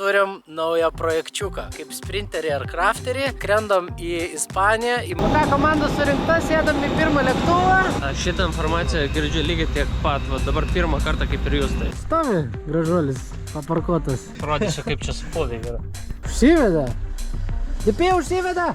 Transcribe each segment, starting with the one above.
turim naują projekčiuką. Kaip sprinterį ar crafterį, krendam į Ispaniją. Ką komanda surinkta, sėdam į pirmą lėktuvą. Šitą informaciją girdžiu lygiai tiek pat, va dabar pirmą kartą kaip ir jūs tai. Stovi gražuolis, paparkuotas. Rodysiu, kaip čia spuodai yra. Užsiveda. Dipė užsiveda.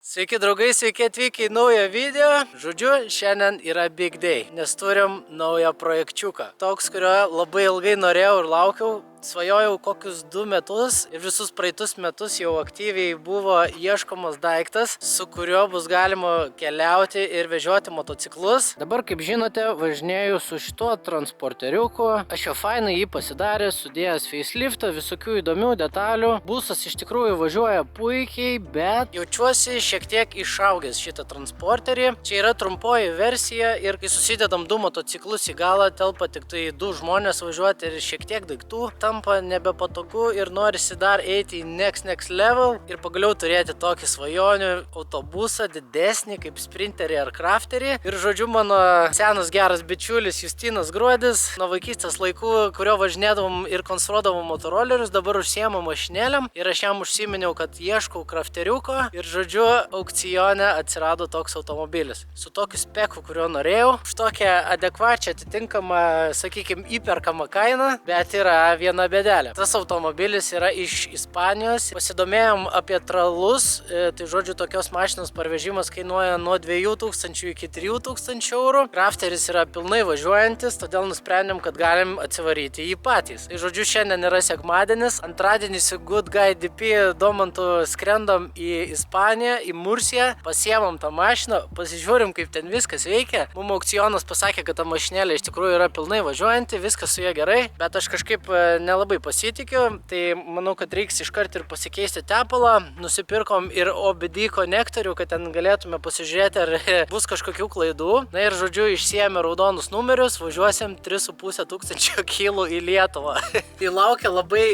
Sveiki draugai, sveiki atvykę į naują video. Žodžiu, šiandien yra big day, nes turim naują projekčiuką. Toks, kurio labai ilgai norėjau ir laukiau. Svajojau kokius 2 metus ir visus praeitus metus jau aktyviai buvo ieškomas daiktas, su kuriuo bus galima keliauti ir vežioti motociklus. Dabar, kaip žinote, važinėju su šituo transporteriuku. Aš jau fainai jį pasidaręs, sudėjęs faceliftą, visokių įdomių detalių. Busas iš tikrųjų važiuoja puikiai, bet jaučiuosi šiek tiek išaugęs šitą transporterį. Čia yra trumpoji versija ir kai susidedam 2 motociklus į galą, telpa tik tai 2 žmonės važiuoti ir šiek tiek daiktų. Tampa nebepatogu ir norisi dar eiti į next level ir pagaliau turėti tokį svajonių autobusą didesnį kaip sprinterį ar crafterį. Ir žodžiu, mano senas geras bičiulis Justinas Gruodis, nuo vaikystės laikų, kurio važinėdavom ir konstruodavom motorolerius, dabar užsiema mašinėlėm ir aš jam užsiminiau, kad ieškau crafteriuko ir žodžiu, aukcione atsirado toks automobilis. Su tokiu speku, kurio norėjau, už tokią adekvačią atitinkamą, sakykime, įperkamą kainą, bet yra viena bėdelė. Tas automobilis yra iš Ispanijos. Pasidomėjom apie tralus, tai žodžiu, tokios mašinos parvežimas kainuoja nuo 2000 iki 3000 eurų. Crafteris yra pilnai važiuojantis, todėl nusprendėm, kad galim atsivaryti jį patys. Tai žodžiu, šiandien yra sekmadienis, antradienį su Good Guy DP Domantu skrendam į Ispaniją, į Mursiją, pasiemam tą mašiną, pasižiūrim, kaip ten viskas veikia. Mums aukcionas pasakė, kad ta mašinėlė iš tikrųjų yra pilnai važiuojanti, viskas su ja gerai, bet aš kažkaip nelabai pasitikiu, tai manau, kad reiks iškart ir pasikeisti tepalą. Nusipirkom ir OBD konektorių, kad ten galėtume pasižiūrėti, ar bus kažkokių klaidų. Na ir žodžiu, išsiėmė raudonus numerius, važiuosim 3500 kg į Lietuvą. Tai laukia labai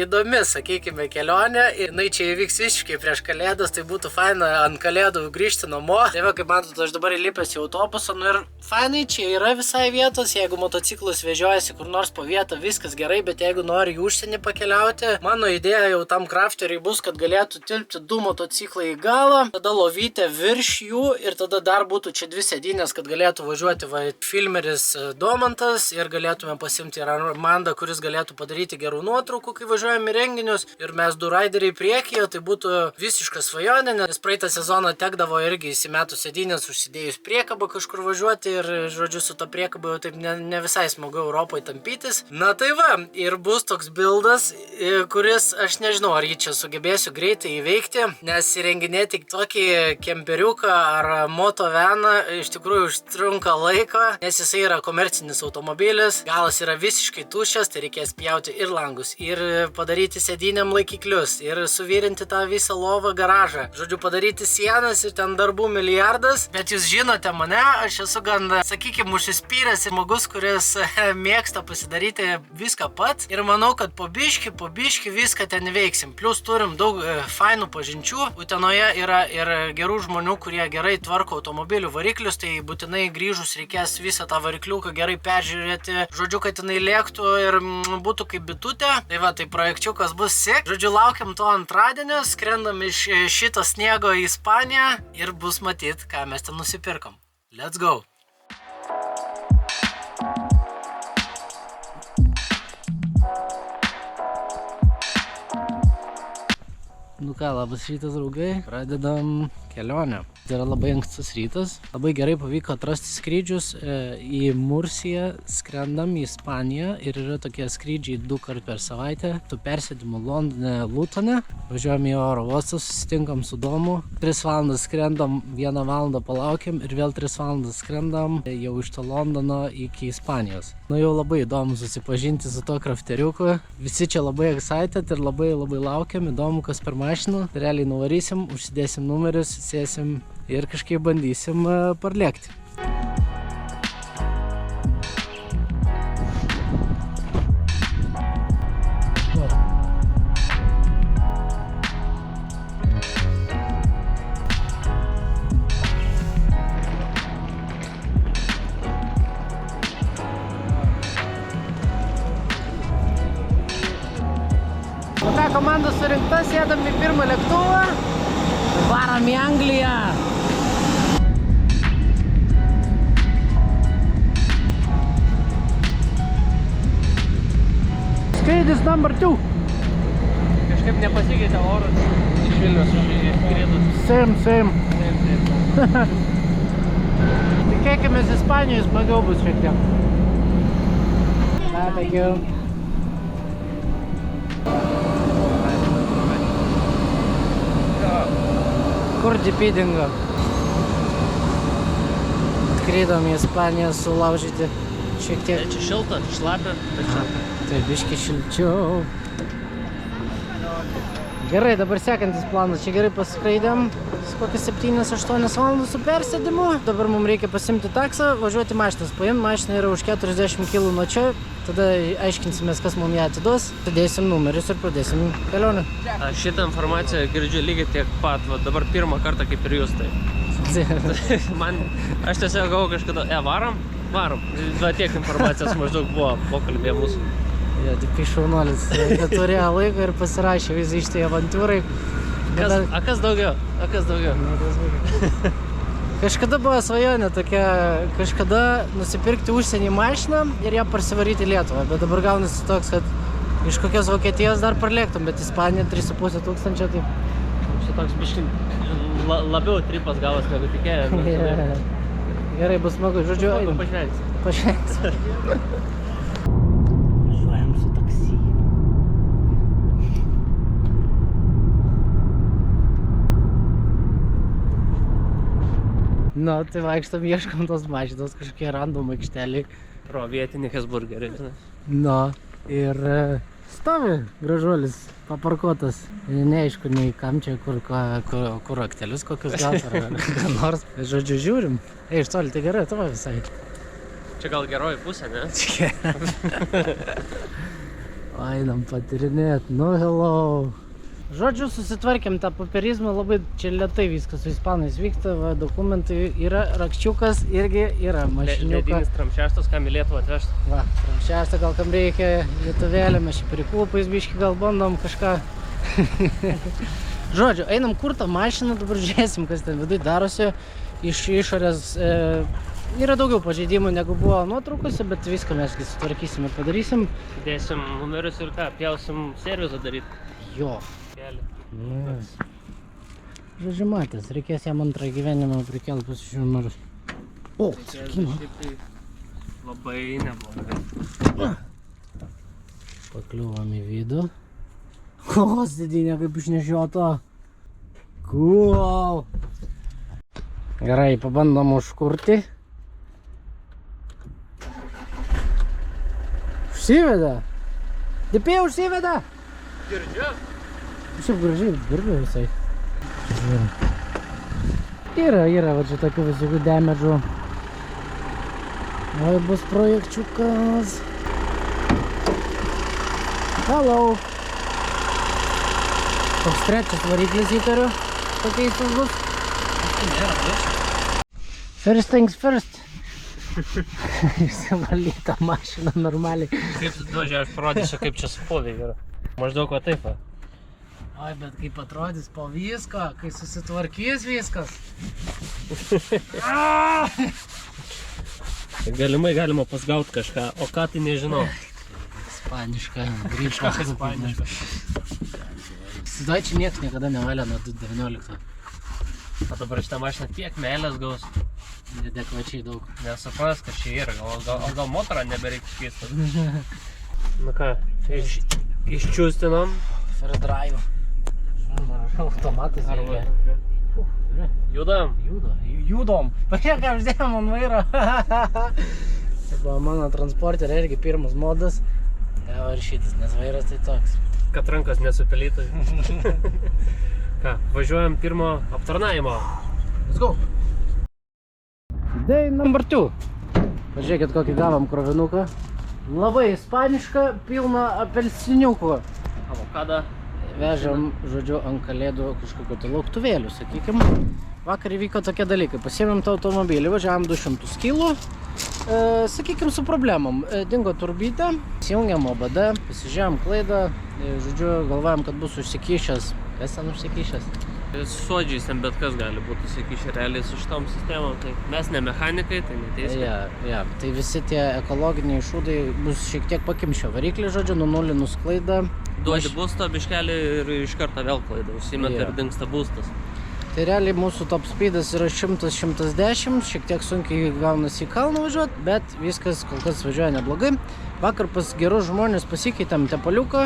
įdomi, sakykime, kelionė. Jinai čia įvyks visiškai prieš Kalėdas, tai būtų faina ant Kalėdų grįžti namo. Tai va, kaip matot, aš dabar įlipęs į autobusą, nu ir fainai, čia yra visai vietos, jeigu motociklus vežiojasi kur nors po vietą, viskas gerai, bet jeigu nori į užsienį pakeliauti, mano idėja jau tam crafteriui bus, kad galėtų tilpti 2 motociklai į galą, tada lovytė virš jų ir tada dar būtų čia 2 sėdynės, kad galėtų važiuoti filmeris Domantas ir galėtume pasimti ir Armandą, kuris galėtų padaryti gerų nuotraukų, kai važiuojame į renginius ir mes 2 raideriai priekyje, tai būtų visiška svajonė, nes praeitą sezoną tekdavo irgi įsimetų sėdynės, užsidėjus priekabą kažkur važiuoti ir, žodžiu, su to priekabą jau taip ne visai smagu Europoje tampytis. Na tai va, ir bus toks bildas, kuris aš nežinau, ar jį čia sugebėsiu greitai įveikti, nes įrenginėti tokį kemperiuką ar motoveną iš tikrųjų užtrunka laiko, nes jisai yra komercinis automobilis, galas yra visiškai tuščias, tai reikės pjauti ir langus, ir padaryti sėdynėm laikiklius, ir suvirinti tą visą lovą garažą. Žodžiu, padaryti sienas ir ten darbų milijardas, bet jūs žinote mane, aš esu gan, sakykime, užsispyręs ir žmogus, kuris mėgsta pasidaryti viską pats ir manau, kad po biški viską ten veiksim. Plus turim daug fainų pažinčių. Utenoje yra ir gerų žmonių, kurie gerai tvarko automobilių variklius, tai būtinai grįžus reikės visą tą varikliuką gerai peržiūrėti. Žodžiu, kad jinai lėktų ir būtų kaip bitutė. Tai va, tai projekčiukas bus sick. Žodžiu, laukiam to antradienio, skrendam iš šito sniego į Ispaniją ir bus matyt, ką mes ten nusipirkom. Let's go! Nu ką, labas rytas, draugai. Pradedam kelionę. Tai yra labai ankstus rytas. Labai gerai pavyko atrasti skrydžius į Mursiją, skrendam į Ispaniją ir yra tokie skrydžiai 2 kart per savaitę. Tu persėdimu Londone, Lutone, važiuojam į oro uostą, susitinkam su Domu. 3 valandas skrendam, 1 valandą palaukiam ir vėl 3 valandas skrendam jau iš to Londono iki Ispanijos. Nu jau labai įdomu susipažinti su to crafteriuku. Visi čia labai excited ir labai laukiam, įdomu kas per mašiną. Realiai nuvarysim, užsidėsim numerius, sėsim ir kažkaip bandysim parlėkti. O ką, komanda surinkta, sėdam į pirmą lėktuvą. Varam į Angliją. Skrydis number 2. Kažkaip nepasikeitė oras iš Vilnius išskridus. Same. Tikėkimės Ispanijos smagiau bus šiek tiek. Thank you. Kur dipydingo? Skrydom į Ispaniją sulaužyti šiek tiek. Čia šilta, šlapia, bet šilta. Tai biški šilčiau. Gerai, dabar sekantis planas. Čia gerai paskraidėm. Kokias 7-8 valandų su persėdimu. Dabar mums reikia pasimti taksą, važiuoti mašinas. Paimti mašiną yra už 40 km nuo čia. Tada aiškinsimės, kas mums ją atiduos. Dėsim numerius ir pradėsim kelionę. Šitą informaciją girdžiu lygiai tiek pat. Va, dabar pirmą kartą kaip ir jūs tai. Aš tiesiog gavau kažkada, varom. Va tiek informacijos maždaug buvo pokalbėje mūsų. Jo, tik šaunuolis. Turėjo laiko ir pasirašė visą iš tai avantūrai. Kas daugiau? Kažkada buvo svajonė tokia, kažkada nusipirkti užsienį mašiną ir ją parsivaryti į Lietuvą. Bet dabar gaunasi toks, kad iš kokios Vokietijos dar parlėktum, bet Ispanija 3,5 tūkstančio. Tai... Šitoks biškin labiau tripas gavas negu tikėjome. Gerai, bus smagu. Žodžiu, einam. Pažvengsim. Važiuojam su taksi. Nu, tai vaikštam, ieškam tos mašinos, kažkokie random aikšteliai. Pro vietinį Hesburgerį. Nu, ir stovi gražuolis, paparkuotas. Neaišku, nei kam čia, kur aktelius kokius gaut ar ką nors. Žodžiu, žiūrim. Iš toli, tai gerai, tavo visai. Čia gal geroji pusė, ne? Einam patirinėt, nu hello. Žodžiu, susitvarkėm tą papierizmą, labai čia lėtai viskas su ispanais vyksta, va, dokumentai yra, rakščiukas irgi yra, mašiniuka. Ledinis tramšeštas, kam į Lietuvą atvežti. Va, tramšeštas, gal kam reikia lietuvėlę, mes čia priklupais biški, gal bandom kažką. Žodžiu, einam kur tą mašiną, dabar žiūrėsim, kas ten viduj darosi. Iš išorės yra daugiau pažeidimų negu buvo nuotraukose, bet viską mes sutvarkysim ir padarysim. Dėsim numerius ir ką, pjausim servizą daryti. Jo. Žodžiu, matęs, reikės jam antrą gyvenimą prikelt pasižiūrėjau numerus. O, atsakino. Labai neblogai. Pakliuvom į vidų. O, sėdynė kaip išnešiota. Cool. Gerai, pabandom užkurti. Užsiveda. Dipė užsiveda. Girdžiu? Šiaip gražiai dirba visai. Yra, va čia tokių visokių damedžų. Oi, bus projekčiukas. Hello. Toks trečias variklis įtariu. Pakeistas bus. First things first. Išsivalyta mašina normaliai. Kaip tu duodžiai, aš parodysiu, kaip čia supovė yra. Maždaug va taip, va. Oi, bet kaip atrodys po visko, kai susitvarkys viskas. Galimai galima pasgaut kažką, o ką tai nežinau. Ispaniška, grįžka. Ispaniška. Sidaičiai nieks niekada nevalia nuo 19. O dabar šitą mašiną tiek meilės gaus. Adekvačiai daug. Nesupras, kas čia yra, gal motorą nebereikia keisti. Nu ką, iščiūstinom. First drive. Automatas veikia. Judam? Judom. Pažiūrėk, ką uždėjom ant vairo. Tai buvo mano transporterė irgi pirmas modas. Gal ir šitas, nes vairas tai toks. Kad rankos nesupelytų. Ką, važiuojam pirmo aptarnavimo. Let's go. Day number 2. Pažiūrėkit, kokį gavom krovinuką. Labai ispaniška, pilna apelsiniukų. Avokadą. Vežam, žodžiu, ant kalėdų kažkokio tai lauktuvėlių, sakykim. Vakar įvyko tokie dalykai. Pasiėmėm tą automobilį, važiavom 200 kilų. Sakykim, su problemom. Dingo turbytė, įsijungiam OBD, pasižiūrėjom klaidą, žodžiu, galvojam, kad bus užsikišęs. Kas ten užsikišęs? Suodžiais ten bet kas gali būti užsikišę realiai su šitom sistemom, tai mes ne mechanikai, tai neteisime. Ja, tai visi tie ekologiniai šūdai bus šiek tiek pakimšę variklį, žodžiu, nunulinus klaidą. Duodi būsto biškelį ir iš karto vėl klaidą, užsimeta ir dingsta būstas. Tai realiai mūsų top speedas yra 100-110, šiek tiek sunkiai gaunasi į kalną važiuoti, bet viskas kol kas važiuoja neblogai. Vakar pas gerus žmonės pasikeitėm tepaliuką,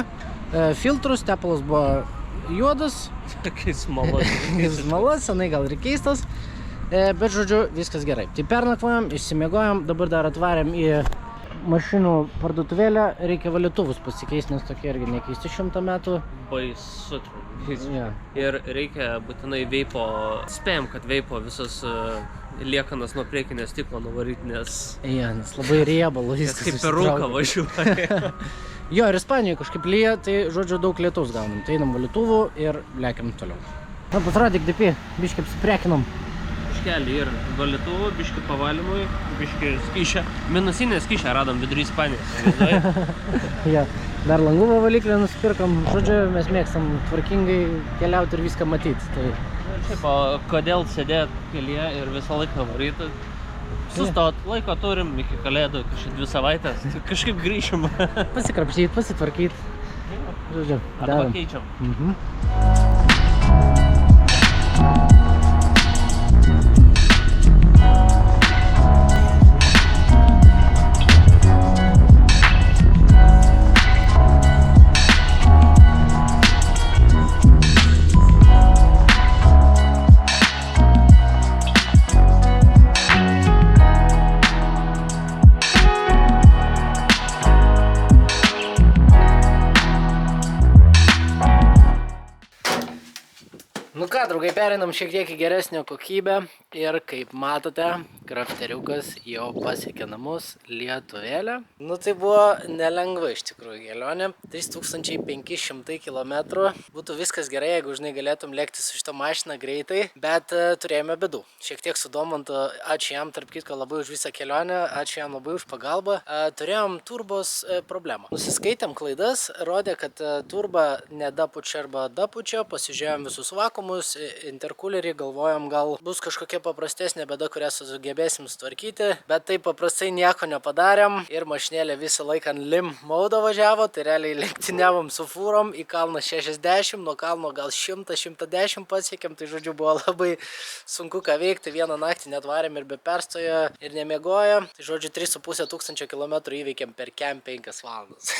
filtrus, tepalas buvo juodas. Kai smalas. Smalas, senai gal ir keistas, bet žodžiu, viskas gerai. Tai pernakvojom, išsimiegojom, dabar dar atvarėm į mašinų parduotuvėlę, reikia valytuvus pasikeisti, nes tokie irgi nekeisti 100 metų. Baisu. Yeah. Ir reikia būtinai veipo, spėjom, kad veipo visas liekanas nuo priekinio stiklo nuvaryti, nes... Nes labai riebalų viskas kaip per rūką važiuoja. Jo, ir Ispanijoje kažkaip lyja, tai žodžiu daug lietaus gaunam. Tai einam valytuvų ir lekiam toliau. Na, pasirodyk, DP, biškį apsiprekinom. Biškelį ir valytuvų, biškį pavalymui, biškį skyšę. Minusinę skyšę radom vidury Ispanijos. Ja, dar langų valyklę nusipirkom. Žodžiu, mes mėgstam tvarkingai keliauti ir viską matyti. Tai... Šiaip, o kodėl sėdėt kelyje ir visą laiką varyti? Sustot, laiko turim iki kalėdų, kažkaip 2 savaitės, kažkaip grįšim. Pasikrapšyti, pasitvarkyti. Žodžiu, arba keičiam. Nu ką, draugai, pereinam šiek tiek į geresnę kokybę ir kaip matote, krafteriukas jau pasiekė namus Lietuvėlę. Nu tai buvo nelengva iš tikrųjų kelionė, 3500 km. Būtų viskas gerai, jeigu žinai galėtum lėkti su šitą mašiną greitai, bet turėjome bėdų. Šiek tiek su Domantu, ačiū jam tarp kitko labai už visą kelionę, ačiū jam labai už pagalbą. Turėjom turbos problemą. Nusiskaitėm klaidas, rodė, kad turba nedapučia arba dapučia, pasižiūrėjom visus vakumus, interkulerį, galvojom, gal bus kažkokia paprastesnė bėda, kurią sugebėsim sutvarkyti, bet taip paprastai nieko nepadarėm ir mašinėlė visą laiką ant lim mode važiavo, tai realiai lenktyniavom su fūrom į kalną 60, nuo kalno gal 100-110 pasiekėm, tai žodžiu buvo labai sunku ką veikti, vieną naktį net varėm ir be perstojo ir nemiegojo, tai žodžiu 3500 km įveikėm per kem 5 valandas.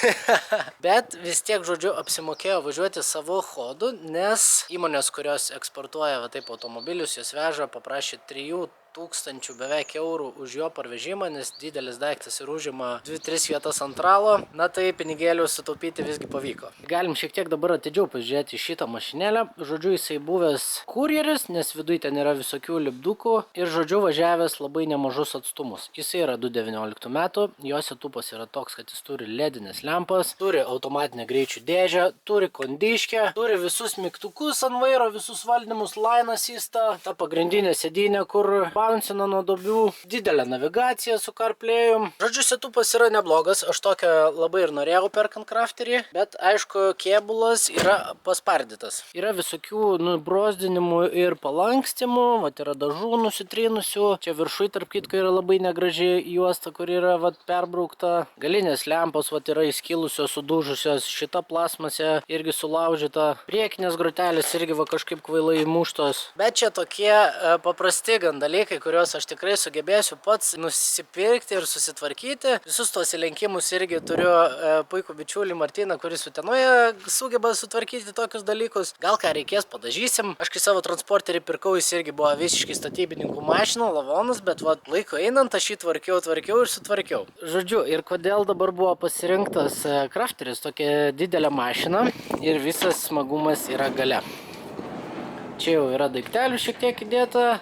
Bet vis tiek, žodžiu, apsimokėjo važiuoti savo chodu, nes įmonės, kurios eksportuoja va taip automobilius, jos veža, paprašė 3000 beveik eurų už jo parvežimą, nes didelis daiktas ir užima 2-3 vietas ant ralo, na tai pinigėlių sutaupyti visgi pavyko. Galim šiek tiek dabar atidžiau pažiūrėti šitą mašinėlę. Žodžiu, jisai buvęs kurjeris, nes viduj ten yra visokių lipdukų ir žodžiu važiavęs labai nemažus atstumus. Jisai yra 2019 metų, jo setupas yra toks, kad jis turi ledinės lempas, turi automatinę greičių dėžę, turi kondiškę, turi visus mygtukus ant vairo, visus valdymus, lainą sistą, ta pagrindinė sėdynė, kur bouncina nuo duobių, didelė navigacija su CarPlay'um. Žodžiu, setupas yra neblogas, aš tokią labai ir norėjau perkant crafterį, bet aišku, kėbulas yra paspardytas. Yra visokių nubrozdinimų ir palankstymų, vat yra dažų nusitrynusių, čia viršui tarp kitko yra labai negraži juosta, kur yra vat perbraukta. Galinės lempos vat yra įskilusios, sudužusios, šita plasmasė irgi sulaužyta, priekinės grotelės irgi va kažkaip kvailai įmuštos. Bet čia tokie paprasti gan dalykai, kuriuos aš tikrai sugebėsiu pats nusipirkti ir susitvarkyti. Visus tos įlenkimus irgi turiu puikų bičiulį Martyną, kuris Utenoje sugeba sutvarkyti tokius dalykus. Gal ką reikės, padažysim. Aš kai savo transporterį pirkau, jis irgi buvo visiškai statybininkų mašina, lavonas, bet vat, laiko einant aš jį tvarkiau ir sutvarkiau. Žodžiu, ir kodėl dabar buvo pasirinktas crafteris, tokia didelė mašina ir visas smagumas yra gale. Čia jau yra daiktelių šiek tiek įdėta.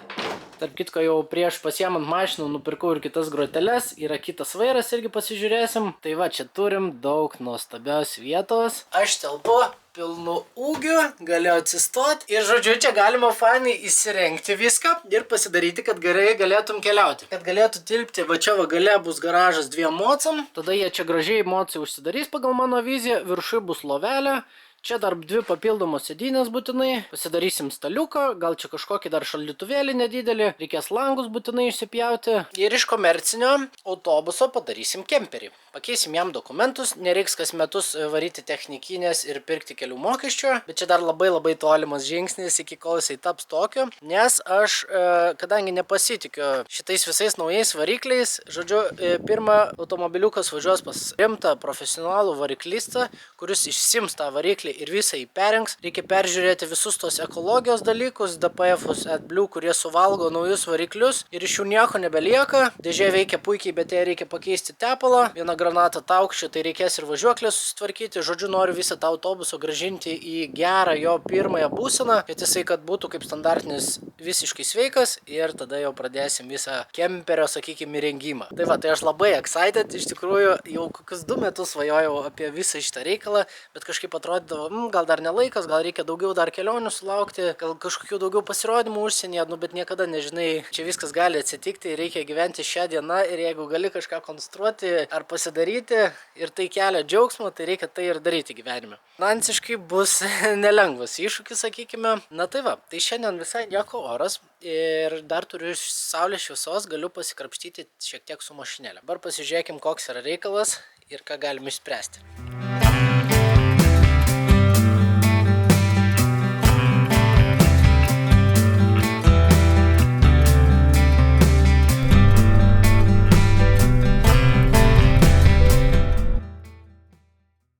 Tarp kitko jau prieš pasiemant mašiną nupirkau ir kitas groteles, yra kitas vairas irgi pasižiūrėsim. Tai va, čia turim daug nuostabios vietos. Aš telpu pilnu ūgiu, galėjau atsistoti ir žodžiu, čia galima fanai įsirengti viską ir pasidaryti, kad gerai galėtum keliauti. Kad galėtų tilpti, va čia va gale bus garažas 2 mocam, tada jie čia gražiai mocijai užsidarys pagal mano viziją, viršui bus lovelė. Čia dar 2 papildomos sėdynės būtinai, pasidarysim staliuką, gal čia kažkokį dar šaldytuvėlį nedidelį, reikės langus būtinai išsipjauti. Ir iš komercinio autobuso padarysim kemperį. Pakeisim jam dokumentus, nereiks kas metus varyti technikinės ir pirkti kelių mokesčių, bet čia dar labai tolimas žingsnis iki kol jisai taps tokiu, nes aš, kadangi nepasitikiu šitais visais naujais varikliais, žodžiu, pirmą automobiliukas važiuos pas rimtą profesionalų variklistą, kuris išsims tą variklį ir visą jį perrengs. Reikia peržiūrėti visus tos ekologijos dalykus, DPF-us, AdBlue, kurie suvalgo naujus variklius ir iš jų nieko nebelieka. Dėžė veikia puikiai, bet jai reikia pakeisti tepalą. Vieną granatą taukščių, tai reikės ir važiuoklę susitvarkyti. Žodžiu, noriu visą tą autobusą grąžinti į gerą jo pirmąją būseną, kad jisai kad būtų kaip standartinis visiškai sveikas ir tada jau pradėsim visą kemperio, sakykime, įrengimą. Tai va, tai aš labai excited, iš tikrųjų jau kokius 2 metus svajojau apie visą šitą reikalą, bet kažkaip atrodydavo, gal dar nelaikas, gal reikia daugiau dar kelionių sulaukti, gal kažkokių daugiau pasirodymų užsienyje, bet niekada nežinai, čia viskas gali atsitikti, reikia gyventi šią dieną ir jeigu gali kažką konstruoti ar pasidaryti ir tai kelia džiaugsmą, tai reikia tai ir daryti gyvenime. Finansiškai bus nelengvas iššūkis, sakykime. Na tai va, tai šiandien visai nieko oras ir dar turiu saulės šviesos, galiu pasikrapštyti šiek tiek su mašinėlė. Dabar pasižiūrėkim, koks yra reikalas ir ką galim išspręsti.